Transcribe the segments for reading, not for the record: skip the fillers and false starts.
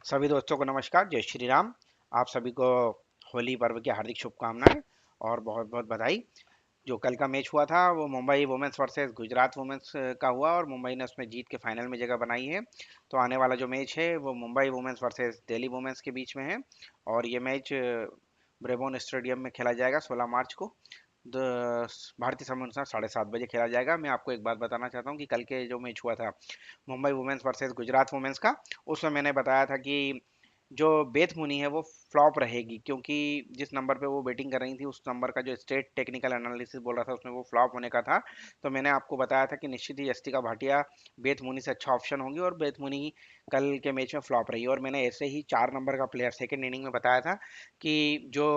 सभी दोस्तों को नमस्कार, जय श्री राम। आप सभी को होली पर्व की हार्दिक शुभकामनाएं और बहुत बहुत बधाई। जो कल का मैच हुआ था वो Mumbai women's versus Gujarat women's का हुआ और मुंबई ने उसमें जीत के फाइनल में जगह बनाई है। तो आने वाला जो मैच है वो Mumbai women's versus Delhi women's के बीच में है और ये मैच ब्रेबोन स्टेडियम में खेला जाएगा 16 मार्च को। भारतीय समय अनुसार 7:30 बजे खेला जाएगा। मैं आपको एक बात बताना चाहता हूँ कि कल के जो मैच हुआ था Mumbai women's versus Gujarat women's का, उसमें मैंने बताया था कि जो बेथ मुनी है वो फ्लॉप रहेगी, क्योंकि जिस नंबर पे वो बैटिंग कर रही थी उस नंबर का जो स्टेट टेक्निकल एनालिसिस बोल रहा था उसमें वो फ्लॉप होने का था। तो मैंने आपको बताया था कि निश्चित ही यस्तिका भाटिया बेथ मुनी से अच्छा ऑप्शन होंगी और बेथ मुनी कल के मैच में फ्लॉप रही। और मैंने ऐसे ही 4 नंबर का प्लेयर सेकेंड इनिंग में बताया था कि जो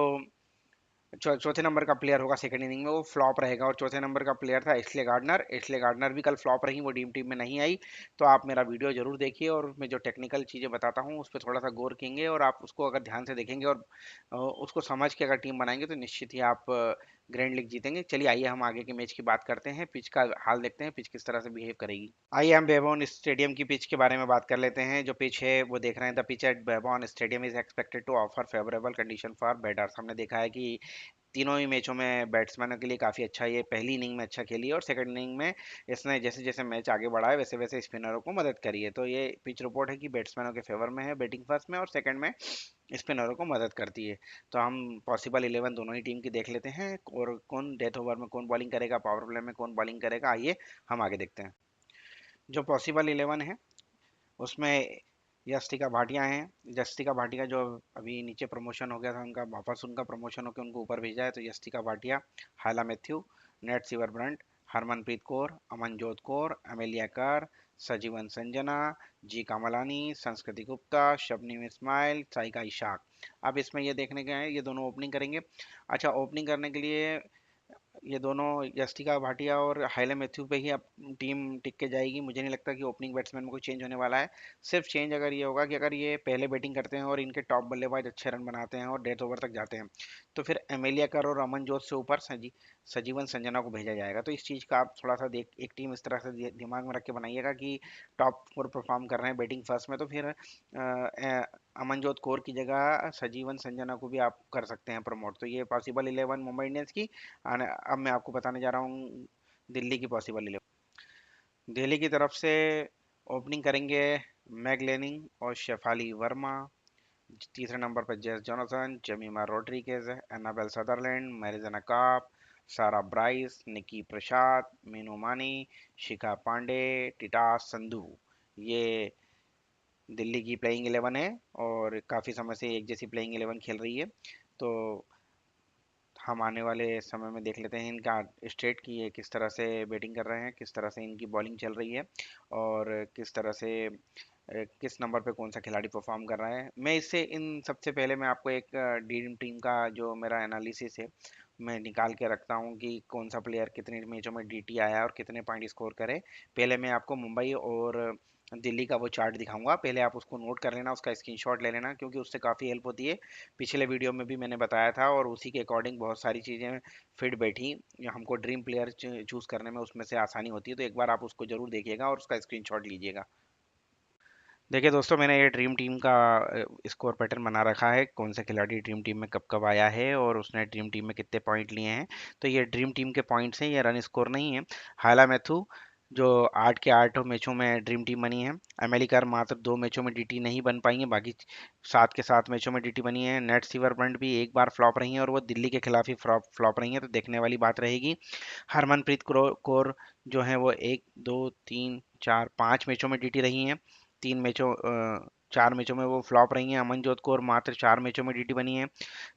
चौथे नंबर का प्लेयर होगा सेकंड इनिंग में वो फ्लॉप रहेगा, और चौथे नंबर का प्लेयर था एशले गार्डनर भी कल फ्लॉप रही, वो टीम टीम में नहीं आई। तो आप मेरा वीडियो जरूर देखिए और उसमें जो टेक्निकल चीज़ें बताता हूँ उस पर थोड़ा सा गौर करेंगे और आप उसको अगर ध्यान से देखेंगे और उसको समझ के अगर टीम बनाएंगे तो निश्चित ही आप ग्रैंड लीग जीतेंगे। चलिए आइए हम आगे के मैच की बात करते हैं, पिच का हाल देखते हैं, पिच किस तरह से बिहेव करेगी। आइए हम बेबॉन स्टेडियम की पिच के बारे में बात कर लेते हैं। जो पिच है वो देख रहे हैं, द पिच एट बेबॉन stadium is expected to offer favourable condition for batters. हमने देखा है कि तीनों ही मैचों में बैट्समैनों के लिए काफ़ी अच्छा, ये पहली इनिंग में अच्छा खेली है और सेकंड इनिंग में इसने जैसे जैसे मैच आगे बढ़ा है वैसे वैसे स्पिनरों को मदद करी है। तो ये पिच रिपोर्ट है कि बैट्समैनों के फेवर में है बैटिंग फर्स्ट में और सेकंड में स्पिनरों को मदद करती है। तो हम पॉसिबल 11 दोनों ही टीम की देख लेते हैं और कौन डेथ ओवर में कौन बॉलिंग करेगा, पावर प्ले में कौन बॉलिंग करेगा, आइए हम आगे देखते हैं। जो पॉसिबल 11 है उसमें यस्टिका भाटिया हैं। यस्टिका भाटिया जो अभी नीचे प्रमोशन हो गया था उनका वापस उनका प्रमोशन होकर उनको ऊपर भेजा है, तो Yastika Bhatia, Hayley Matthews, Nat Sciver Brunt, Harmanpreet Kaur, Amanjot Kaur, Amelia Kerr, Sajeevan Sanjana, जी कामलानी, संस्कृति गुप्ता, शबनीम इस्माइल, साइका इशाक। अब इसमें ये देखने गए हैं ये दोनों ओपनिंग करेंगे। अच्छा, ओपनिंग करने के लिए ये दोनों यस्टिका भाटिया और हाइले मैथ्यू पे ही अब टीम टिक के जाएगी। मुझे नहीं लगता कि ओपनिंग बैट्समैन में कोई चेंज होने वाला है। सिर्फ चेंज अगर ये होगा कि अगर ये पहले बैटिंग करते हैं और इनके टॉप बल्लेबाज अच्छे रन बनाते हैं और डेथ ओवर तक जाते हैं तो फिर एमेलिया कर और अमनजोत से ऊपर सजीवन संजना को भेजा जाएगा। तो इस चीज़ का आप थोड़ा सा देख, एक टीम इस तरह से दिमाग में रख के बनाइएगा कि टॉप पर परफॉर्म कर रहे हैं बैटिंग फर्स्ट में, तो फिर अमनजोत कौर की जगह सजीवन संजना को भी आप कर सकते हैं प्रमोट। तो ये पॉसिबल 11 मुंबई इंडियंस की। अब मैं आपको बताने जा रहा हूँ दिल्ली की पॉसिबल 11। दिल्ली की तरफ से ओपनिंग करेंगे मैग लेनिंग और शेफाली वर्मा। तीसरे नंबर पर Jess Jonassen, Jemimah Rodrigues, Annabel Sutherland, Marizanne Kapp, Sarah Bryce, निकी प्रसाद, मीनू मानी, शिखा पांडे, टिटास संधू। ये दिल्ली की प्लेइंग 11 है और काफ़ी समय से एक जैसी प्लेइंग 11 खेल रही है। तो हम आने वाले समय में देख लेते हैं इनका स्टेट की ये किस तरह से बैटिंग कर रहे हैं, किस तरह से इनकी बॉलिंग चल रही है और किस तरह से किस नंबर पे कौन सा खिलाड़ी परफॉर्म कर रहा है। मैं इससे इन सबसे पहले मैं आपको एक ड्रीम टीम का जो मेरा एनालिसिस है मैं निकाल के रखता हूँ कि कौन सा प्लेयर कितने मैचों में डीटी आया और कितने पॉइंट स्कोर करे। पहले मैं आपको मुंबई और दिल्ली का वो चार्ट दिखाऊंगा, पहले आप उसको नोट कर लेना, उसका स्क्रीनशॉट ले लेना, क्योंकि उससे काफ़ी हेल्प होती है। पिछले वीडियो में भी मैंने बताया था और उसी के अकॉर्डिंग बहुत सारी चीज़ें फिट बैठी। हमको ड्रीम प्लेयर चूज़ करने में उसमें से आसानी होती है। तो एक बार आप उसको ज़रूर देखिएगा और उसका स्क्रीनशॉट लीजिएगा। देखिए दोस्तों, मैंने ये ड्रीम टीम का स्कोर पैटर्न बना रखा है, कौन सा खिलाड़ी ड्रीम टीम में कब कब आया है और उसने ड्रीम टीम में कितने पॉइंट लिए हैं। तो ये ड्रीम टीम के पॉइंट्स हैं, ये रन स्कोर नहीं है। हाला मैथ्यू जो 8 के 8 मैचों में ड्रीम टीम बनी है। एमिली कार मात्र 2 मैचों में डीटी नहीं बन पाई है, बाकी 7 के 7 मैचों में डीटी बनी है। नेट सीवरब्रंट भी एक बार फ्लॉप रही है और वो दिल्ली के खिलाफ ही फ्लॉप रही है, तो देखने वाली बात रहेगी। हरमनप्रीत कौर जो है वो 1 2 3 4 5 मैचों में डीटी रही हैं। 4 मैचों में वो फ्लॉप रही हैं। अमनजोत कौर मात्र 4 मैचों में डीटी बनी है।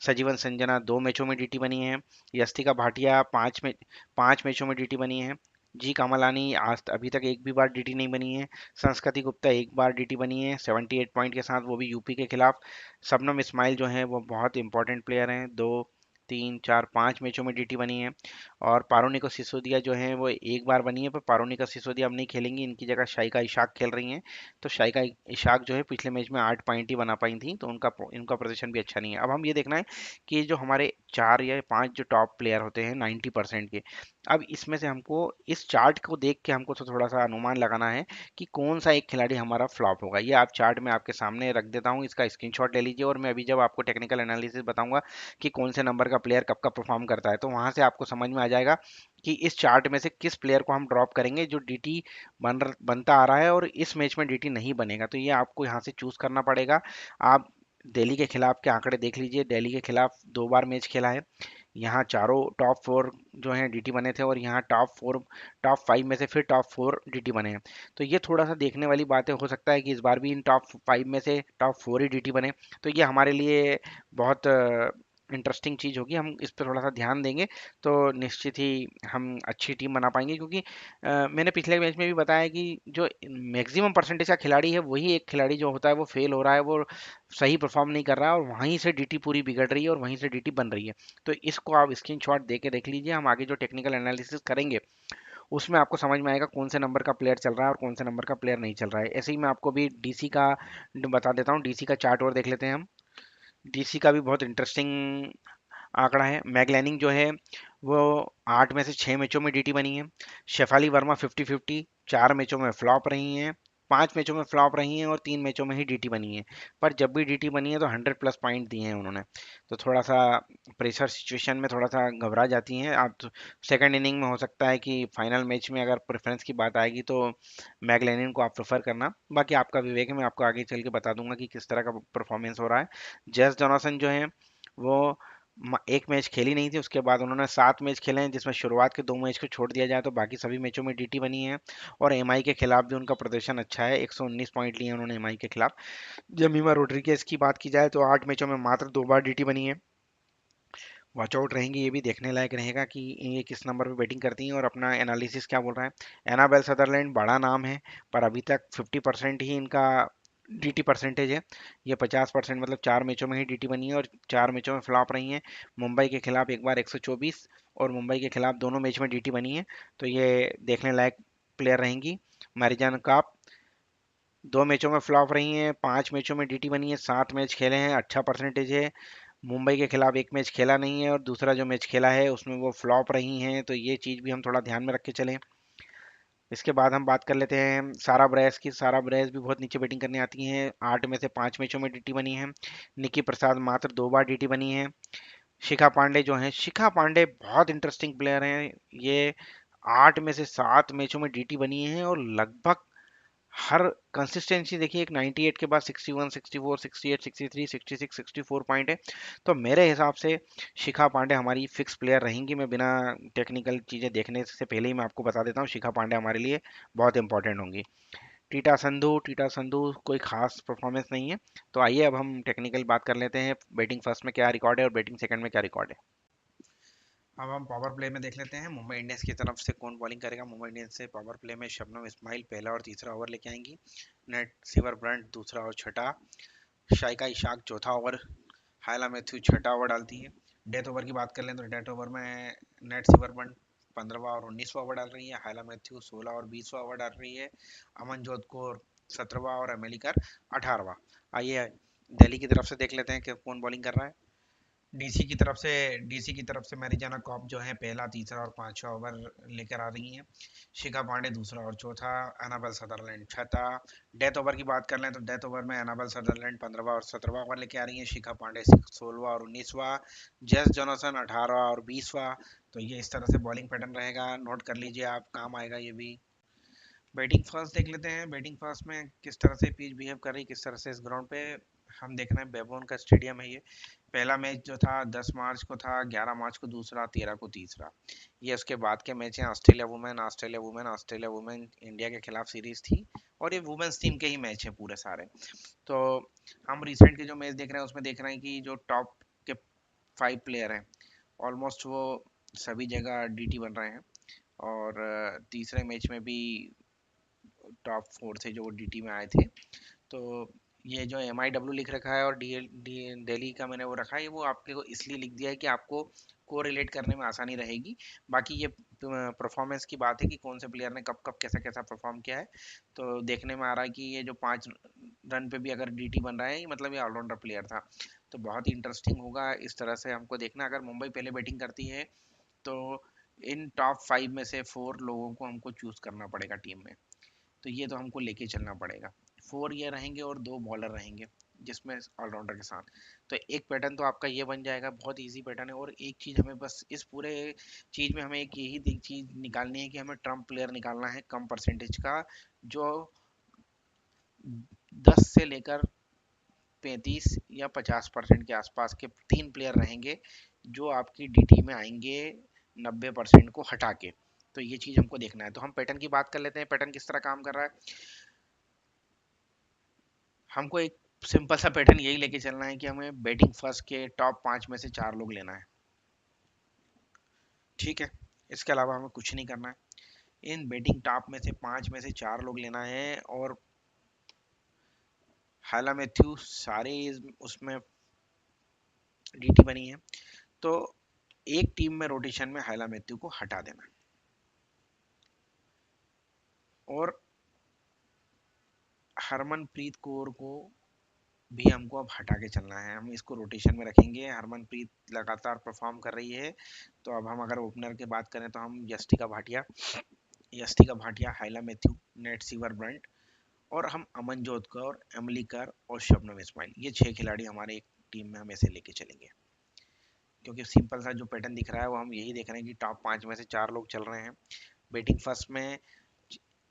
सजीवन संजना 2 मैचों में डीटी बनी है। यस्तिका भाटिया 5 मैचों में डीटी बनी है। जी कामलानी आज अभी तक एक भी बार डीटी नहीं बनी है। संस्कृति गुप्ता एक बार डीटी बनी है 78 पॉइंट के साथ, वो भी यूपी के खिलाफ। शबनम इस्माइल जो है वो बहुत इंपॉर्टेंट प्लेयर हैं, 2 तीन चार पाँच मैचों में डीटी बनी है। और पारोनिको सिसोदिया जो है वो एक बार बनी है, पर पारोनिका सिसोदिया अब नहीं खेलेंगी, इनकी जगह शाइका इशाक खेल रही हैं। तो शाइका इशाक जो है पिछले मैच में 8 पॉइंट ही बना पाई थी, तो उनका इनका प्रदर्शन भी अच्छा नहीं है। अब हम ये देखना है कि जो हमारे 4 या 5 जो टॉप प्लेयर होते हैं 90% के, अब इसमें से हमको इस चार्ट को देख के हमको तो थोड़ा सा अनुमान लगाना है कि कौन सा एक खिलाड़ी हमारा फ्लॉप होगा। ये आप चार्ट में आपके सामने रख देता हूँ, इसका स्क्रीनशॉट ले लीजिए, और मैं अभी जब आपको टेक्निकल एनालिसिस बताऊंगा कि कौन से नंबर का प्लेयर कब कब परफॉर्म करता है, तो वहां से आपको समझ में आ जाएगा कि इस चार्ट में से किस प्लेयर को हम ड्रॉप करेंगे जो डीटी बनता आ रहा है और इस मैच में डीटी नहीं बनेगा। तो ये आपको यहाँ से चूज करना पड़ेगा। आप दिल्ली के खिलाफ के आंकड़े देख लीजिए, दिल्ली के खिलाफ 2 बार मैच खेला है, यहाँ चारों टॉप 4 जो हैं डीटी बने थे, और यहाँ टॉप 5 में से फिर टॉप 4 डीटी बने हैं। तो ये थोड़ा सा देखने वाली बात है, हो सकता है कि इस बार भी इन टॉप 5 में से टॉप 4 ही डीटी बने। तो ये हमारे लिए बहुत इंटरेस्टिंग चीज़ होगी, हम इस पर थोड़ा सा ध्यान देंगे तो निश्चित ही हम अच्छी टीम बना पाएंगे। क्योंकि मैंने पिछले मैच में भी बताया कि जो मैक्सिमम परसेंटेज का खिलाड़ी है वही एक खिलाड़ी जो होता है वो फेल हो रहा है, वो सही परफॉर्म नहीं कर रहा है, और वहीं से डीटी पूरी बिगड़ रही है और वहीं से डीटी बन रही है। तो इसको आप स्क्रीनशॉट दे के देख लीजिए, हम आगे जो टेक्निकल एनालिसिस करेंगे उसमें आपको समझ में आएगा कौन से नंबर का प्लेयर चल रहा है और कौन से नंबर का प्लेयर नहीं चल रहा है। ऐसे ही मैं आपको भी डीसी का बता देता हूँ, डीसी का चार्ट और देख लेते हैं हम। डीसी का भी बहुत इंटरेस्टिंग आंकड़ा है। मैगलैनिंग जो है वो 8 में से 6 मैचों में डीटी बनी है। शेफाली वर्मा 50-50 4 मैचों में फ्लॉप रही हैं, 5 मैचों में फ्लॉप रही हैं, और 3 मैचों में ही डीटी बनी है। पर जब भी डीटी बनी है तो 100+ पॉइंट दिए हैं उन्होंने। तो थोड़ा सा प्रेशर सिचुएशन में थोड़ा सा घबरा जाती हैं आप। सेकंड इनिंग में हो सकता है कि फाइनल मैच में अगर प्रेफरेंस की बात आएगी तो मैगलैनिन को आप प्रेफर करना। बाकी आपका विवेक है, मैं आपको आगे चल के बता दूंगा कि किस तरह का परफॉर्मेंस हो रहा है। जेस जॉनसन जो है वो एक मैच खेली नहीं थी, उसके बाद उन्होंने 7 मैच खेले हैं, जिसमें शुरुआत के 2 मैच को छोड़ दिया जाए तो बाकी सभी मैचों में डीटी बनी है। और एमआई के खिलाफ भी उनका प्रदर्शन अच्छा है, 119 पॉइंट लिए हैं उन्होंने एमआई के खिलाफ। जमीमा रोड्रिगेज की बात की जाए तो 8 मैचों में मात्र 2 बार डीटी बनी है। वॉच आउट रहेंगी, ये भी देखने लायक रहेगा कि ये किस नंबर पे बैटिंग करती हैं और अपना एनालिसिस क्या बोल रहा है। एनाबेल सदरलैंड बड़ा नाम है, पर अभी तक 50% ही इनका डीटी परसेंटेज है। ये 50% मतलब 4 मैचों में ही डीटी बनी है और 4 मैचों में फ्लॉप रही हैं। मुंबई के खिलाफ एक बार 124 और मुंबई के खिलाफ दोनों मैच में डीटी बनी है। तो ये देखने लायक प्लेयर रहेंगी। मैरिजान काप 2 मैचों में फ्लॉप रही हैं, 5 मैचों में डीटी बनी है, 7 मैच खेले हैं, अच्छा परसेंटेज है। मुंबई के खिलाफ एक मैच खेला नहीं है और दूसरा जो मैच खेला है उसमें वो फ्लॉप रही हैं, तो ये चीज़ भी हम थोड़ा ध्यान में रख के चलें। इसके बाद हम बात कर लेते हैं सारा ब्रेस की। सारा ब्रेस भी बहुत नीचे बैटिंग करने आती हैं, 8 में से 5 मैचों में डीटी बनी है। निकी प्रसाद मात्र 2 बार डीटी बनी है। शिखा पांडे जो हैं, शिखा पांडे बहुत इंटरेस्टिंग प्लेयर हैं। ये 8 में से 7 मैचों में डीटी बनी है और लगभग हर कंसिस्टेंसी देखिए, एक 98 के बाद 61, 64, 68, 63, 66, 64 पॉइंट है। तो मेरे हिसाब से शिखा पांडे हमारी फिक्स प्लेयर रहेंगी। मैं बिना टेक्निकल चीज़ें देखने से पहले ही मैं आपको बता देता हूँ, शिखा पांडे हमारे लिए बहुत इंपॉर्टेंट होंगी। टीटा संधू कोई खास परफॉर्मेंस नहीं है। तो आइए अब हम टेक्निकल बात कर लेते हैं, बैटिंग फर्स्ट में क्या रिकॉर्ड है और बैटिंग सेकंड में क्या रिकॉर्ड है। अब हम पावर प्ले में देख लेते हैं मुंबई इंडियंस की तरफ से कौन बॉलिंग करेगा। मुंबई इंडियंस से पावर प्ले में शबनम इस्माइल पहला और तीसरा ओवर लेके आएंगी। नेट सिवर ब्रंट दूसरा और छठा। शाइका इशाक चौथा ओवर। हायला मैथ्यू छठा ओवर डालती है। डेथ ओवर की बात कर लें तो डेथ ओवर में नेट सिवर ब्रंट 15वां और 19वां ओवर डाल रही है। हायला मैथ्यू 16 और 20वां ओवर डाल रही है। अमन जोधपुर 17वां और अमेलिकर 18वां। आइए दिल्ली की तरफ से देख लेते हैं कि कौन बॉलिंग कर रहा है। डीसी की तरफ से मैरिजाना कॉप जो है पहला तीसरा और पांचवा ओवर लेकर आ रही हैं। शिखा पांडे दूसरा और चौथा। एनाबेल सदरलैंड छठा। डेथ ओवर की बात कर लें तो डेथ ओवर में एनाबेल सदरलैंड 15वां और 17वां ओवर लेके आ रही हैं। शिखा पांडे 16वां और 19वां। जेस जॉनसन 18वां और 20वां। तो ये इस तरह से बॉलिंग पैटर्न रहेगा, नोट कर लीजिए आप, काम आएगा ये भी। बैटिंग फर्स्ट देख लेते हैं, बैटिंग फर्स्ट में किस तरह से पिच बिहेव कर रही, किस तरह से इस ग्राउंड पे। हम देख रहे हैं बेबोन का स्टेडियम है ये। पहला मैच जो था 10 मार्च को था, 11 मार्च को दूसरा, 13 को तीसरा। ये उसके बाद के मैच हैं। ऑस्ट्रेलिया वुमेन इंडिया के खिलाफ सीरीज थी, और ये वुमेन्स टीम के ही मैच हैं पूरे सारे। तो हम रिसेंट के जो मैच देख रहे हैं उसमें देख रहे हैं कि जो टॉप के 5 प्लेयर हैं ऑलमोस्ट वो सभी जगह डीटी बन रहे हैं। और तीसरे मैच में भी टॉप 4 थे जो डीटी में आए थे। तो ये जो MIW लिख रखा है और दिल्ली का मैंने वो रखा है, वो आपके को इसलिए लिख दिया है कि आपको को रिलेट करने में आसानी रहेगी। बाकी ये परफॉर्मेंस की बात है कि कौन से प्लेयर ने कब कब कैसा कैसा परफॉर्म किया है। तो देखने में आ रहा है कि ये जो 5 रन पे भी अगर DT बन रहा है, मतलब ये ऑलराउंडर प्लेयर था। तो बहुत ही इंटरेस्टिंग होगा इस तरह से हमको देखना। अगर मुंबई पहले बैटिंग करती है तो इन टॉप 5 में से 4 लोगों को हमको चूज करना पड़ेगा टीम में। तो ये तो हमको लेके चलना पड़ेगा। 4 ये रहेंगे और 2 बॉलर रहेंगे जिसमें ऑलराउंडर के साथ। तो एक पैटर्न तो आपका ये बन जाएगा, बहुत इजी पैटर्न है। और एक चीज़ हमें बस इस पूरे चीज़ में हमें एक यही चीज़ निकालनी है कि हमें ट्रम्प प्लेयर निकालना है कम परसेंटेज का, जो 10 से लेकर 35 या 50% के आसपास के 3 प्लेयर रहेंगे जो आपकी DT में आएंगे 90% को हटा के। तो ये चीज़ हमको देखना है। तो हम पैटर्न की बात कर लेते हैं, पैटर्न किस तरह काम कर रहा है। हमको एक सिंपल सा पैटर्न यही लेके चलना है कि हमें बैटिंग फर्स्ट के टॉप 5 में से 4 लोग लेना है। ठीक है, इसके अलावा हमें कुछ नहीं करना है। इन बैटिंग टॉप में से 5 में से 4 लोग लेना है। और हाला मैथ्यू सारे उसमें DT बनी है, तो एक टीम में रोटेशन में हाला मैथ्यू को हटा देना है। और हरमनप्रीत कौर को भी हमको अब हटा के चलना है। हम इसको रोटेशन में रखेंगे। हरमनप्रीत लगातार परफॉर्म कर रही है। तो अब हम अगर ओपनर की बात करें तो हम यस्टिका Bhatia, हाइला Matthew, Nat Sciver Brunt, और हम अमनजोत कौर, एमली कर और शबनम इस्माइल, ये 6 खिलाड़ी हमारे एक टीम में हम ऐसे लेके चलेंगे। क्योंकि सिंपल सा जो पैटर्न दिख रहा है वो हम यही देख रहे हैं कि टॉप 5 में से 4 लोग चल रहे हैं। बैटिंग फर्स्ट में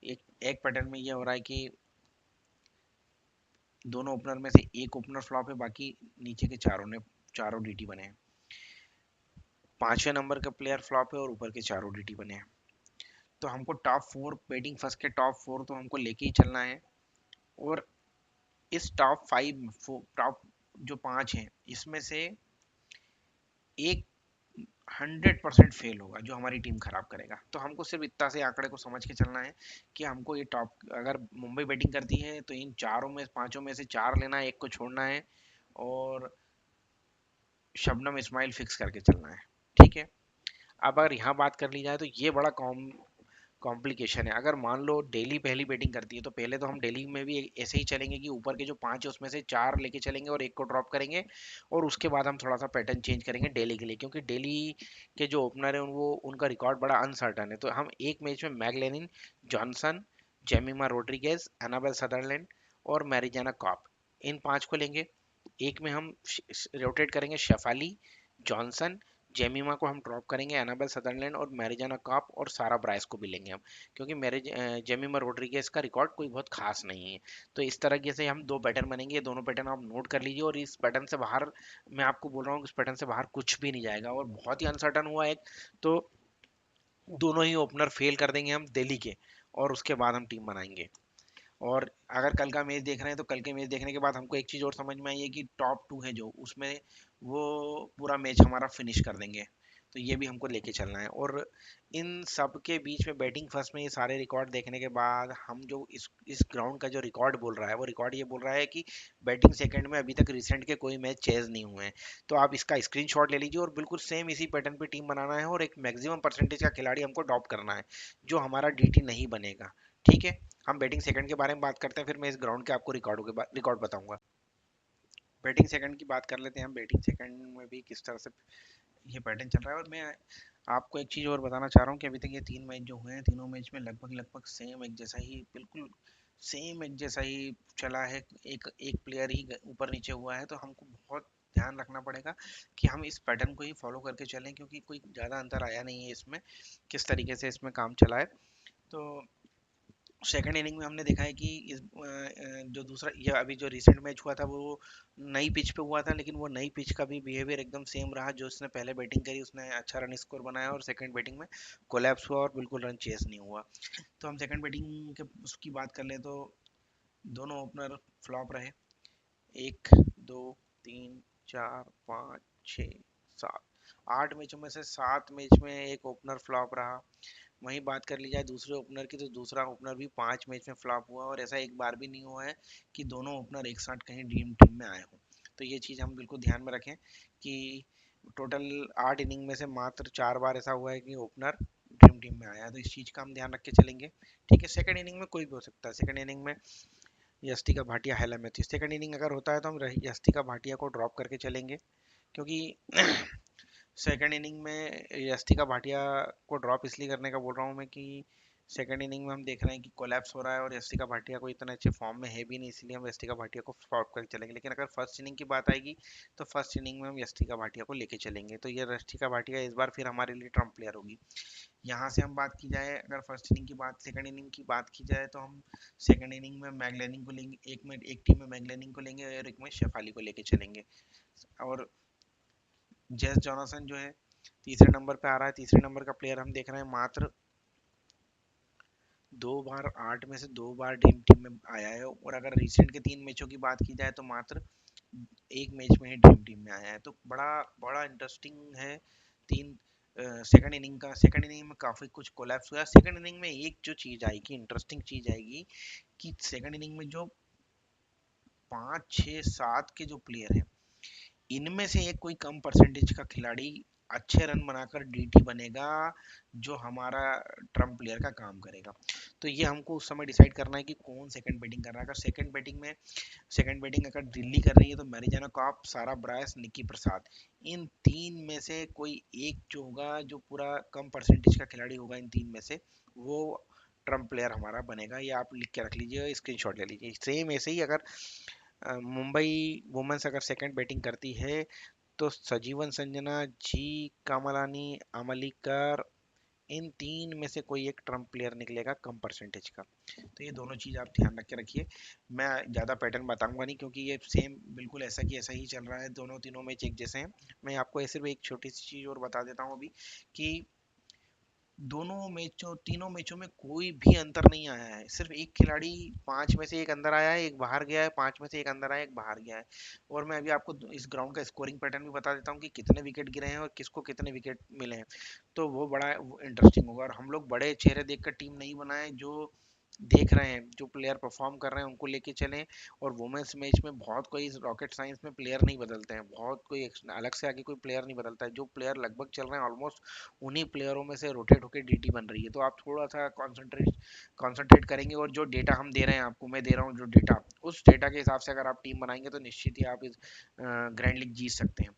एक एक पैटर्न में ये हो रहा है कि दोनों ओपनर में से एक ओपनर फ्लॉप है, बाकी नीचे के चारों DT बने हैं। 5वें नंबर का प्लेयर फ्लॉप है और ऊपर के चारों DT बने हैं। तो हमको टॉप 4 बैटिंग फर्स्ट के टॉप 4 तो हमको लेके ही चलना है। और इस टॉप जो 5 हैं इसमें से एक 100% फेल होगा जो हमारी टीम खराब करेगा। तो हमको सिर्फ इतना से आंकड़े को समझ के चलना है कि हमको ये टॉप, अगर मुंबई बैटिंग करती है तो इन चारों में 5 में से 4 लेना है, एक को छोड़ना है। और शबनम इस्माइल फिक्स करके चलना है। ठीक है। अब अगर यहाँ बात कर ली जाए तो ये बड़ा कॉम्प्लिकेशन है। अगर मान लो डेली पहली बैटिंग करती है तो पहले तो हम डेली में भी ऐसे ही चलेंगे कि ऊपर के जो 5 है उसमें से 4 लेके चलेंगे और एक को ड्रॉप करेंगे। और उसके बाद हम थोड़ा सा पैटर्न चेंज करेंगे डेली के लिए, क्योंकि डेली के जो ओपनर है वो उनका रिकॉर्ड बड़ा अनसर्टन है। तो हम एक मैच में Meg Lanning, Jonassen, Jemimah Rodrigues, Annabel Sutherland और मैरिजाना कॉप, इन 5 को लेंगे। एक में हम रोटेट करेंगे शेफाली, जॉनसन, जेमिमा को हम ड्रॉप करेंगे, एनाबेल सदरलैंड और मैरिजाना कॉप और सारा ब्राइस को भी लेंगे हम। क्योंकि जेमिमा रोड्रिगेज का रिकॉर्ड कोई बहुत खास नहीं है। तो इस तरीके से हम 2 पैटर्न बनेंगे। ये दोनों पैटर्न आप नोट कर लीजिए। और इस पैटर्न से बाहर, मैं आपको बोल रहा हूँ, इस पैटर्न से बाहर कुछ भी नहीं जाएगा। और बहुत ही अनसर्टन हुआ एक, तो दोनों ही ओपनर फेल कर देंगे हम दिल्ली के, और उसके बाद हम टीम बनाएंगे। और अगर कल का मैच देख रहे हैं तो कल के मैच देखने के बाद हमको एक चीज़ और समझ में आई है कि टॉप 2 है जो, उसमें वो पूरा मैच हमारा फिनिश कर देंगे। तो ये भी हमको लेके चलना है। और इन सब के बीच में बैटिंग फर्स्ट में ये सारे रिकॉर्ड देखने के बाद हम जो इस ग्राउंड का जो रिकॉर्ड बोल रहा है, वो रिकॉर्ड ये बोल रहा है कि बैटिंग सेकंड में अभी तक रिसेंट के कोई मैच चेज नहीं हुए हैं। तो आप इसका स्क्रीनशॉट ले लीजिए और बिल्कुल सेम इसी पैटर्न पे टीम बनाना है। और एक मैक्सिमम परसेंटेज का खिलाड़ी हमको ड्रॉप करना है जो हमारा DT नहीं बनेगा। ठीक है। हम बैटिंग सेकंड के बारे में बात करते हैं, फिर मैं इस ग्राउंड के आपको रिकॉर्ड बताऊंगा। बैटिंग सेकंड की बात कर लेते हैं हम। बैटिंग सेकंड में भी किस तरह से ये पैटर्न चल रहा है। और मैं आपको एक चीज़ और बताना चाह रहा हूँ कि अभी तक ये 3 मैच जो हुए हैं, तीनों मैच में लगभग लगभग सेम एक जैसा ही, बिल्कुल सेम एक जैसा ही चला है। एक एक प्लेयर ही ऊपर नीचे हुआ है। तो हमको बहुत ध्यान रखना पड़ेगा कि हम इस पैटर्न को ही फॉलो करके चलें, क्योंकि कोई ज़्यादा अंतर आया नहीं है इसमें, किस तरीके से इसमें काम चला है। तो सेकंड इनिंग में हमने देखा है कि जो दूसरा, ये अभी जो रिसेंट मैच हुआ था वो नई पिच पे हुआ था, लेकिन वो नई पिच का भी बिहेवियर एकदम सेम रहा। जो उसने पहले बैटिंग करी उसने अच्छा रन स्कोर बनाया, और सेकंड बैटिंग में कोलैप्स हुआ और बिल्कुल रन चेस नहीं हुआ। तो हम सेकंड बैटिंग के उसकी बात कर लें तो दोनों ओपनर फ्लॉप रहे। 1, 2, 3, 4, 5, 6, 7, 8 मैचों में से 7 मैच में एक ओपनर फ्लॉप रहा। वहीं बात कर ली जाए दूसरे ओपनर की, तो दूसरा ओपनर भी 5 मैच में फ्लॉप हुआ, और ऐसा एक बार भी नहीं हुआ है कि दोनों ओपनर एक साथ कहीं ड्रीम टीम में आए हों। तो ये चीज़ हम बिल्कुल ध्यान में रखें कि टोटल 8 इनिंग में से मात्र 4 बार ऐसा हुआ है कि ओपनर ड्रीम टीम में आया है, तो इस चीज़ का हम ध्यान रख के चलेंगे। ठीक है, सेकंड इनिंग में कोई भी हो सकता है। सेकंड इनिंग में यस्टिका भाटिया हैला मैथ्यूज, सेकंड इनिंग अगर होता है तो हम यस्टिका भाटिया को ड्रॉप करके चलेंगे, क्योंकि सेकंड इनिंग में यस्टिका भाटिया को ड्रॉप इसलिए करने का बोल रहा हूँ मैं कि सेकंड इनिंग में हम देख रहे हैं कि कोलैप्स हो रहा है और यस्टिका भाटिया को इतना अच्छे फॉर्म में है भी नहीं, इसलिए हम यस्टिका भाटिया को ड्रॉप करके चलेंगे। लेकिन अगर फर्स्ट इनिंग की बात आएगी तो फर्स्ट इनिंग में हम यस्टिका भाटिया को लेके चलेंगे, तो ये यस्टिका भाटिया इस बार फिर हमारे लिए ट्रम्प प्लेयर होगी। यहाँ से हम बात की जाए, अगर फर्स्ट इनिंग की बात, सेकंड इनिंग की बात की जाए, तो हम सेकंड इनिंग में मैगलेनिंग को लेंगे, एक टीम में मैगलेनिंग को लेंगे और एक में शेफाली को लेके चलेंगे। और जेस जॉनसन जो है तीसरे नंबर पे आ रहा है। तीसरे नंबर का प्लेयर हम देख रहे हैं, मात्र 2 बार 8 में से 2 बार ड्रीम टीम में आया है, और अगर रिसेंट के 3 मैचों की बात की जाए तो मात्र एक मैच में ही ड्रीम टीम में आया है, तो बड़ा बड़ा इंटरेस्टिंग है। तीन सेकंड इनिंग का, सेकंड इनिंग में काफी कुछ कोलैप्स हुआ। सेकंड इनिंग में एक जो चीज आएगी, इंटरेस्टिंग चीज आएगी, कि सेकंड इनिंग में जो 5 6 7 के जो प्लेयर हैं, इनमें से एक कोई कम परसेंटेज का खिलाड़ी अच्छे रन बनाकर डीटी बनेगा, जो हमारा ट्रम्प प्लेयर का काम करेगा। तो ये हमको उस समय डिसाइड करना है कि कौन सेकंड बैटिंग कर रहा है। अगर सेकंड बैटिंग अगर दिल्ली कर रही है तो मैरिजाना कॉप, सारा ब्रायस, निक्की प्रसाद, इन तीन में से कोई एक जो होगा, जो पूरा कम परसेंटेज का खिलाड़ी होगा इन तीन में से, वो ट्रम्प प्लेयर हमारा बनेगा। ये आप लिख के रख लीजिए, स्क्रीनशॉट ले लीजिए। सेम ऐसे ही अगर मुंबई वुमेन्स अगर सेकंड बैटिंग करती है तो सजीवन संजना, जी कामलानी, अमलीकर, इन तीन में से कोई एक ट्रम्प प्लेयर निकलेगा कम परसेंटेज का। तो ये दोनों चीज़ आप ध्यान रख के रखिए। मैं ज़्यादा पैटर्न बताऊंगा नहीं, क्योंकि ये सेम बिल्कुल ऐसा कि ऐसा ही चल रहा है, दोनों तीनों मैच एक जैसे हैं। मैं आपको सिर्फ एक छोटी सी चीज़ और बता देता हूँ अभी, कि दोनों मैचों, तीनों मैचों में कोई भी अंतर नहीं आया है। सिर्फ एक खिलाड़ी 5 में से एक अंदर आया है, एक बाहर गया है, 5 में से एक अंदर आया, एक बाहर गया है। और मैं अभी आपको इस ग्राउंड का स्कोरिंग पैटर्न भी बता देता हूँ कि कितने विकेट गिरे हैं और किसको कितने विकेट मिले हैं, तो वो बड़ा इंटरेस्टिंग होगा। और हम लोग बड़े चेहरे देखकर टीम नहीं बनाए, जो देख रहे हैं, जो प्लेयर परफॉर्म कर रहे हैं उनको लेके चलें। और वुमेन्स मैच में बहुत कोई रॉकेट साइंस में प्लेयर नहीं बदलते हैं, बहुत कोई अलग से आके कोई प्लेयर नहीं बदलता है। जो प्लेयर लगभग चल रहे हैं ऑलमोस्ट, उन्हीं प्लेयरों में से रोटेट होकर डीटी बन रही है। तो आप थोड़ा सा कॉन्सेंट्रेट करेंगे, और जो डेटा हम दे रहे हैं आपको, मैं दे रहा हूँ जो डेटा, उस डेटा के हिसाब से अगर आप टीम बनाएंगे तो निश्चित ही आप इस ग्रैंड लीग जीत सकते हैं।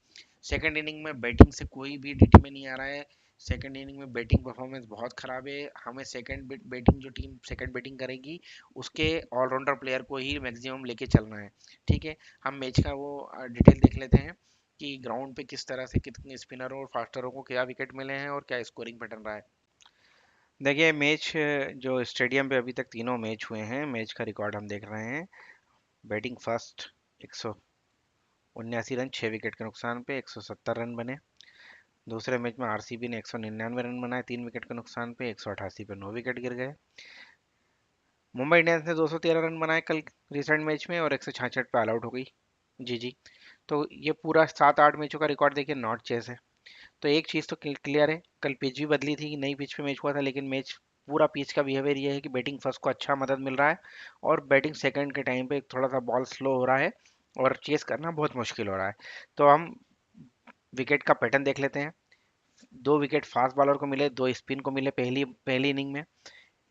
सेकंड इनिंग में बैटिंग से कोई भी डीटी में नहीं आ रहा है। सेकंड इनिंग में बैटिंग परफॉर्मेंस बहुत खराब है। हमें सेकंड बैटिंग, जो टीम सेकंड बैटिंग करेगी उसके ऑलराउंडर प्लेयर को ही मैक्सिमम लेके चलना है। ठीक है, हम मैच का वो डिटेल देख लेते हैं कि ग्राउंड पे किस तरह से कितने स्पिनरों और फास्टरों को क्या विकेट मिले हैं और क्या स्कोरिंग पैटर्न रहा है। देखिए मैच जो स्टेडियम पे अभी तक तीनों मैच हुए हैं, मैच का रिकॉर्ड हम देख रहे हैं। बैटिंग फर्स्ट 179 रन 6 विकेट के नुकसान पे 170 रन बने। दूसरे मैच में आरसीबी ने 199 रन बनाए 3 विकेट के नुकसान पे, 188 पे 9 विकेट गिर गए। मुंबई इंडियंस ने 213 रन बनाए कल रिसेंट मैच में और 166 पे ऑल आउट हो गई। जी जी। तो ये पूरा 7 8 मैचों का रिकॉर्ड देखिए, नॉट चेस है। तो एक चीज़ तो क्लियर है, कल पिच भी बदली थी, नई पिच पे मैच हुआ था, लेकिन मैच पूरा पिच का बिहेवियर ये है कि बैटिंग फर्स्ट को अच्छा मदद मिल रहा है और बैटिंग सेकंड के टाइम पे थोड़ा सा बॉल स्लो हो रहा है और चेस करना बहुत मुश्किल हो रहा है। तो हम विकेट का पैटर्न देख लेते हैं। 2 विकेट फास्ट बॉलर को मिले, 2 स्पिन को मिले पहली पहली इनिंग में।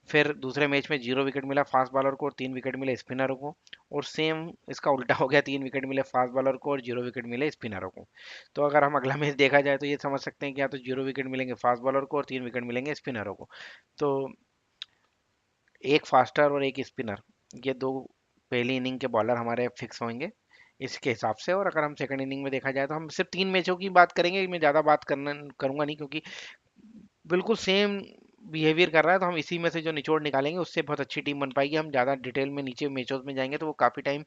फिर दूसरे मैच में 0 विकेट मिला फास्ट बॉलर को और 3 विकेट मिले स्पिनरों को। और सेम इसका उल्टा हो गया, 3 विकेट मिले फास्ट बॉलर को और 0 विकेट मिले स्पिनरों को। तो अगर हम अगला मैच देखा जाए तो ये समझ सकते हैं कि या तो 0 विकेट मिलेंगे फास्ट बॉलर को और 3 विकेट मिलेंगे स्पिनरों को। तो एक फास्टर और एक स्पिनर, ये दो पहली इनिंग के बॉलर हमारे फिक्स होंगे इसके हिसाब से। और अगर हम सेकंड इनिंग में देखा जाए तो हम सिर्फ 3 मैचों की बात करेंगे, मैं ज़्यादा बात करना करूंगा नहीं, क्योंकि बिल्कुल सेम बिहेवियर कर रहा है। तो हम इसी में से जो निचोड़ निकालेंगे उससे बहुत अच्छी टीम बन पाएगी। हम ज़्यादा डिटेल में नीचे मैचों में जाएंगे तो वो काफ़ी टाइम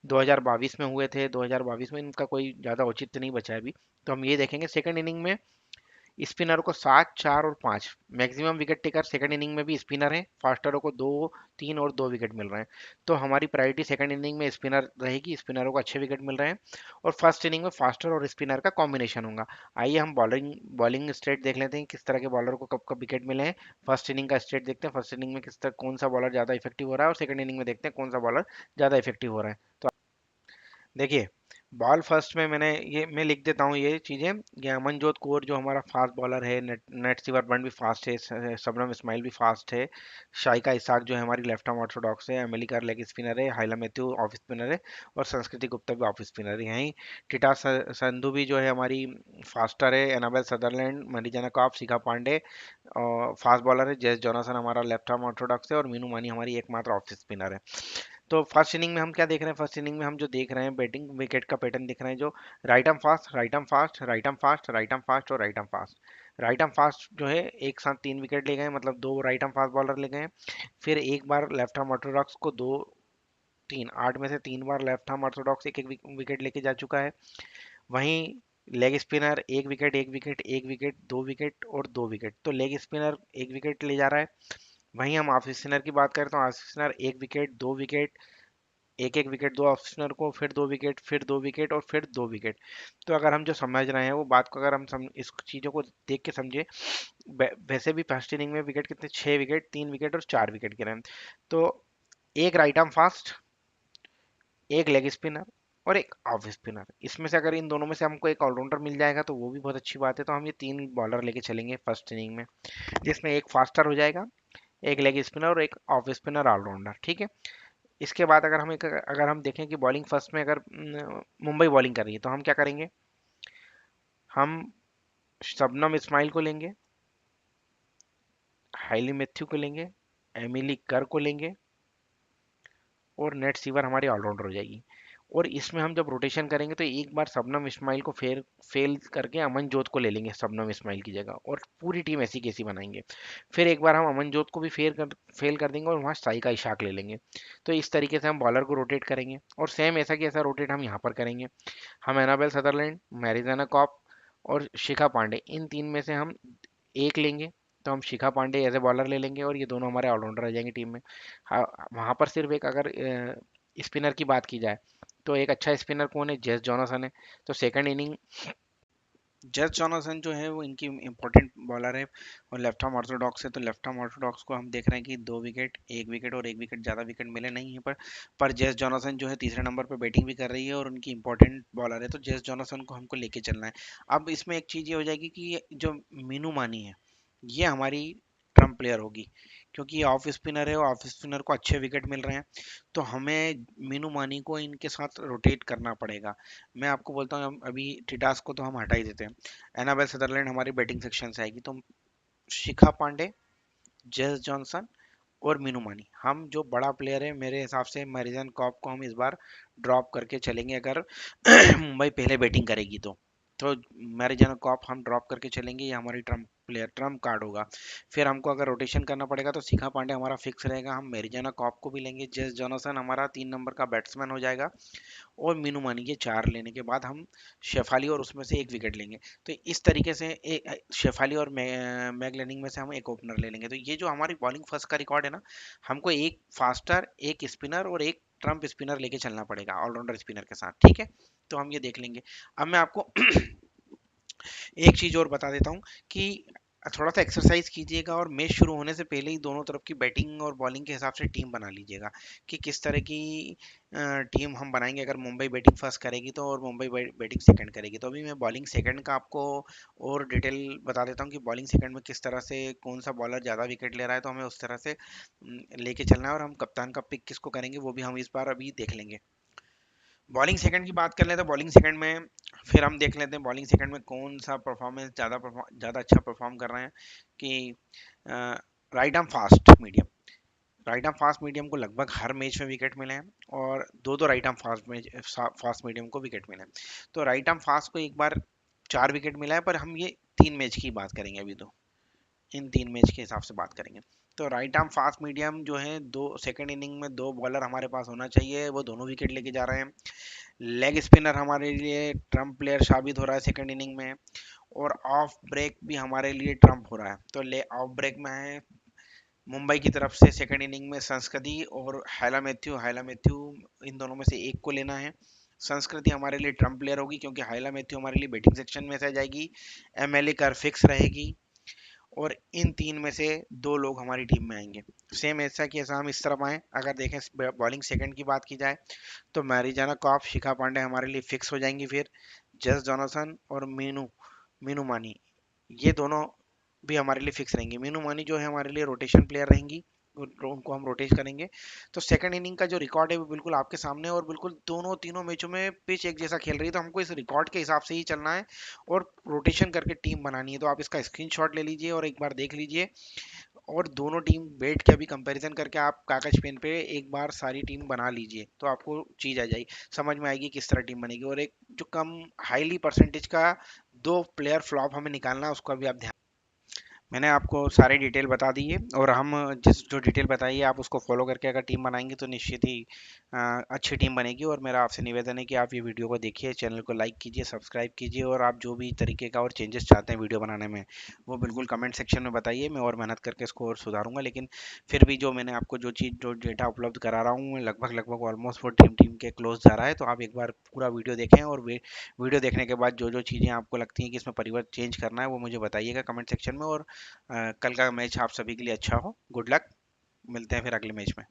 2022 में हुए थे, 2022 में इनका कोई ज़्यादा औचित्य नहीं बचा है अभी। तो हम ये देखेंगे सेकंड इनिंग में स्पिनर को 7, 4 और 5 maximum wicket taker second inning में भी स्पिनर है, फास्टरों को 2, 3 और 2 विकेट मिल रहे हैं। तो हमारी प्रायोरिटी सेकंड इनिंग में स्पिनर रहेगी, स्पिनरों को अच्छे विकेट मिल रहे हैं। और फर्स्ट इनिंग में फास्टर और स्पिनर का कॉम्बिनेशन होगा। आइए हम बॉलिंग बॉलिंग स्टेट देख लेते हैं किस तरह के बॉलर को कब कब विकेट मिले हैं। फर्स्ट इनिंग का स्टेट देखते हैं, फर्स्ट इनिंग में किस तरह कौन सा बॉलर ज़्यादा इफेक्टिव हो रहा है, और सेकंड इनिंग में देखते हैं कौन सा बॉलर ज़्यादा इफेक्टिव हो रहा है। तो देखिए, बॉल फर्स्ट में मैंने ये मैं लिख देता हूँ ये चीज़ें। ये अमनजोत कौर जो हमारा फास्ट बॉलर है, नेट सीवर बर्न भी फास्ट है, शबनम इस्माइल भी फास्ट है, शाइका इसाक जो है हमारी लेफ्ट आर्म ऑर्थोडॉक्स है, एमिली कार लेग स्पिनर है, हाइला मैथ्यू ऑफ स्पिनर है, और संस्कृति गुप्ता भी ऑफ स्पिनर है। यहीं टिटा संधू भी जो है हमारी फास्टर है, Annabel Sutherland, मरीजाना corp, Shikha Pandey और फास्ट बॉलर है, जेस जॉनसन हमारा लेफ्ट आर्म ऑर्थोडॉक्स है, और मीनू मानी हमारी एकमात्र ऑफ स्पिनर है। तो फर्स्ट इनिंग में हम क्या देख रहे हैं, फर्स्ट इनिंग में हम जो देख रहे हैं बैटिंग विकेट का पैटर्न दिख रहे हैं, जो right arm fast, right arm fast, right arm fast, right arm fast और right arm fast. Right arm fast जो है एक साथ 3 विकेट ले गए, मतलब 2 राइट आर्म फास्ट बॉलर ले गए। फिर एक बार लेफ्ट आर्म ऑर्थोडॉक्स को 2, 3, 8 में से 3 बार लेफ्ट आर्म ऑर्थोडॉक्स एक एक विकेट लेके जा चुका है। वहीं leg spinner 1 wicket, 1 wicket, 1 wicket, 2 wicket और 2 विकेट, तो लेग स्पिनर 1 विकेट ले जा रहा है। वहीं हम ऑफ स्पिनर की बात करें तो ऑफ स्पिनर 1 विकेट, 2 विकेट, एक एक विकेट दो ऑफ स्पिनर को, फिर 2 विकेट, फिर 2 विकेट और फिर 2 विकेट। तो अगर हम जो समझ रहे हैं वो बात को, अगर हम इस चीज़ों को देख के समझे, वैसे भी फर्स्ट इनिंग में विकेट कितने, 6 विकेट, 3 विकेट और 4 विकेट गिरे हैं। तो एक राइट आर्म फास्ट, एक लेग स्पिनर और एक ऑफ स्पिनर, इसमें से अगर इन दोनों में से हमको एक ऑलराउंडर मिल जाएगा तो वो भी बहुत अच्छी बात है। तो हम ये 3 बॉलर लेके चलेंगे फर्स्ट इनिंग में, जिसमें एक फास्टर हो जाएगा, एक लेग स्पिनर और एक ऑफ स्पिनर ऑलराउंडर, ठीक है। इसके बाद अगर हम देखें कि बॉलिंग फर्स्ट में अगर मुंबई बॉलिंग कर रही है तो हम क्या करेंगे, हम शबनम इस्माइल को लेंगे, हाइली मैथ्यू को लेंगे, एमिली कर को लेंगे, और नेट सीवर हमारी ऑलराउंडर हो जाएगी। और इसमें हम जब रोटेशन करेंगे तो एक बार शबनम इस्माइल को फेल करके अमनजोत को ले लेंगे शबनम इस्माइल की जगह, और पूरी टीम ऐसी कैसी बनाएंगे। फिर एक बार हम अमनजोत को भी फेल कर देंगे और वहाँ साई का इशाक ले लेंगे। तो इस तरीके से हम बॉलर को रोटेट करेंगे, और सेम ऐसा कि ऐसा रोटेट हम यहाँ पर करेंगे। हम एनाबेल सदरलैंड, मैरिजाना कॉप और शिखा पांडे, इन 3 में से हम एक लेंगे। तो हम Shikha Pandey as a bowler ले लेंगे, और ये दोनों हमारे ऑलराउंडर रह जाएंगे टीम में। हाँ, वहाँ पर सिर्फ एक अगर स्पिनर की बात की जाए तो एक अच्छा स्पिनर कौन है, जेस जॉनसन है। तो सेकंड इनिंग जेस जॉनसन जो है वो इनकी इंपॉर्टेंट बॉलर है, और लेफ्ट आर्म ऑर्थोडॉक्स है। तो लेफ्ट आर्म ऑर्थोडॉक्स को हम देख रहे हैं कि 2 विकेट, 1 विकेट और 1 विकेट, ज़्यादा विकेट मिले नहीं है पर जेस जॉनसन जो है तीसरे नंबर पर बैटिंग भी कर रही है और उनकी इंपॉर्टेंट बॉलर है, तो जेस जॉनसन को हमको लेके चलना है। अब इसमें एक चीज़ ये हो जाएगी कि ये जो मीनू मानी है ये हमारी ट्रम्प प्लेयर होगी, क्योंकि ये ऑफ स्पिनर है और ऑफ स्पिनर को अच्छे विकेट मिल रहे हैं। तो हमें मीनू मानी को इनके साथ रोटेट करना पड़ेगा। मैं आपको बोलता हूँ अभी टिटास को तो हम हटा ही देते हैं, एनाबेल सदरलैंड हमारी बैटिंग सेक्शन से आएगी। तो शिखा पांडे, जेस जॉनसन और मीनू मानी, हम जो बड़ा प्लेयर है मेरे हिसाब से मैरिजन कॉप को हम इस बार ड्रॉप करके चलेंगे, अगर मुंबई पहले बैटिंग करेगी तो मैरिजन कॉप हम ड्रॉप करके चलेंगे, ये हमारी ट्रम्प कार्ड होगा। फिर हमको अगर रोटेशन करना पड़ेगा तो शिखा पांडे हमारा फिक्स रहेगा, हम मैरिजाना कॉप को भी लेंगे, जेस जॉनसन हमारा 3 नंबर का बैट्समैन हो जाएगा, और मीनू मानी के 4 लेने के बाद हम शेफाली और उसमें से 1 विकेट लेंगे। तो इस तरीके से शेफाली और मैगलेनिंग में से हम एक ओपनर ले लेंगे। तो ये जो हमारी बॉलिंग फर्स्ट का रिकॉर्ड है ना, हमको एक फास्टर, एक स्पिनर और एक ट्रम्प स्पिनर लेके चलना पड़ेगा ऑलराउंडर स्पिनर के साथ, ठीक है। तो हम ये देख लेंगे। अब मैं आपको एक चीज और बता देता हूँ कि थोड़ा सा एक्सरसाइज कीजिएगा, और मैच शुरू होने से पहले ही दोनों तरफ की बैटिंग और बॉलिंग के हिसाब से टीम बना लीजिएगा कि किस तरह की टीम हम बनाएंगे अगर मुंबई बैटिंग फर्स्ट करेगी तो, और मुंबई बैटिंग सेकंड करेगी तो। अभी मैं बॉलिंग सेकंड का आपको और डिटेल बता देता हूँ कि बॉलिंग सेकंड में किस तरह से कौन सा बॉलर ज़्यादा विकेट ले रहा है, तो हमें उस तरह से लेके चलना है, और हम कप्तान का पिक किसको करेंगे वो भी हम इस बार अभी देख लेंगे। बॉलिंग सेकंड की बात कर लेते हैं। बॉलिंग सेकंड में फिर हम देख लेते हैं बॉलिंग सेकंड में कौन सा परफॉर्मेंस ज़्यादा अच्छा परफॉर्म कर रहे हैं, कि right arm fast medium, right arm fast medium को लगभग हर मैच में विकेट मिले हैं, और दो दो राइट आर्म फास्ट मीडियम को विकेट मिले हैं। तो राइट आर्म फास्ट को एक बार 4 विकेट मिला है, पर हम ये 3 मैच की बात करेंगे अभी, तो इन 3 मैच के हिसाब से बात करेंगे। तो राइट आर्म फास्ट मीडियम जो है, दो सेकंड इनिंग में दो बॉलर हमारे पास होना चाहिए, वो दोनों विकेट लेके जा रहे हैं। लेग स्पिनर हमारे लिए ट्रम्प प्लेयर साबित हो रहा है सेकंड इनिंग में, और ऑफ ब्रेक भी हमारे लिए ट्रम्प हो रहा है। तो ले ऑफ ब्रेक में है मुंबई की तरफ से सेकंड इनिंग में संस्कृति और हायला मैथ्यू इन दोनों में से एक को लेना है। संस्कृति हमारे लिए ट्रम्प प्लेयर होगी क्योंकि हायला मैथ्यू हमारे लिए बैटिंग सेक्शन में से जाएगी, एमएलए कर फिक्स रहेगी, और इन तीन में से दो लोग हमारी टीम में आएंगे। सेम ऐसा कि ऐसा हम इस तरफ आए, अगर देखें बॉलिंग सेकंड की बात की जाए तो मैरिजाना कॉप, शिखा पांडे हमारे लिए फिक्स हो जाएंगी। फिर जस जॉनसन और मीनू मीनू मानी, ये दोनों भी हमारे लिए फिक्स रहेंगे। मीनू मानी जो है हमारे लिए रोटेशन प्लेयर रहेंगी, उनको हम रोटेट करेंगे। तो सेकंड इनिंग का जो रिकॉर्ड है वो बिल्कुल आपके सामने है, और बिल्कुल दोनों तीनों मैचों में पिच एक जैसा खेल रही है, तो हमको इस रिकॉर्ड के हिसाब से ही चलना है और रोटेशन करके टीम बनानी है। तो आप इसका स्क्रीनशॉट ले लीजिए और एक बार देख लीजिए, और दोनों टीम बैठ के अभी कंपैरिजन करके आप कागज पेन पे एक बार सारी टीम बना लीजिए, तो आपको चीज आ जाएगी, समझ में आएगी किस तरह टीम बनेगी। और एक जो कम हाईली परसेंटेज का दो प्लेयर फ्लॉप हमें निकालना है, उसका भी आप ध्यान। मैंने आपको सारी डिटेल बता दी है, और हम जिस जो डिटेल बताई है आप उसको फॉलो करके अगर टीम बनाएंगे तो निश्चित ही अच्छी टीम बनेगी। और मेरा आपसे निवेदन है कि आप ये वीडियो को देखिए, चैनल को लाइक कीजिए, सब्सक्राइब कीजिए, और आप जो भी तरीके का और चेंजेस चाहते हैं वीडियो बनाने में वो बिल्कुल कमेंट सेक्शन में बताइए, मैं और मेहनत करके इसको और सुधारूंगा। लेकिन फिर भी जो मैंने आपको जो डेटा उपलब्ध करा रहा हूँ लगभग लगभग ऑलमोस्ट वो ड्रीम टीम के क्लोज जा रहा है। तो आप एक बार पूरा वीडियो देखें, और वीडियो देखने के बाद जो जो चीज़ें आपको लगती हैं कि इसमें परिवर्तन चेंज करना है वो मुझे बताइएगा कमेंट सेक्शन में। और कल का मैच आप सभी के लिए अच्छा हो। गुड लक, मिलते हैं फिर अगले मैच में।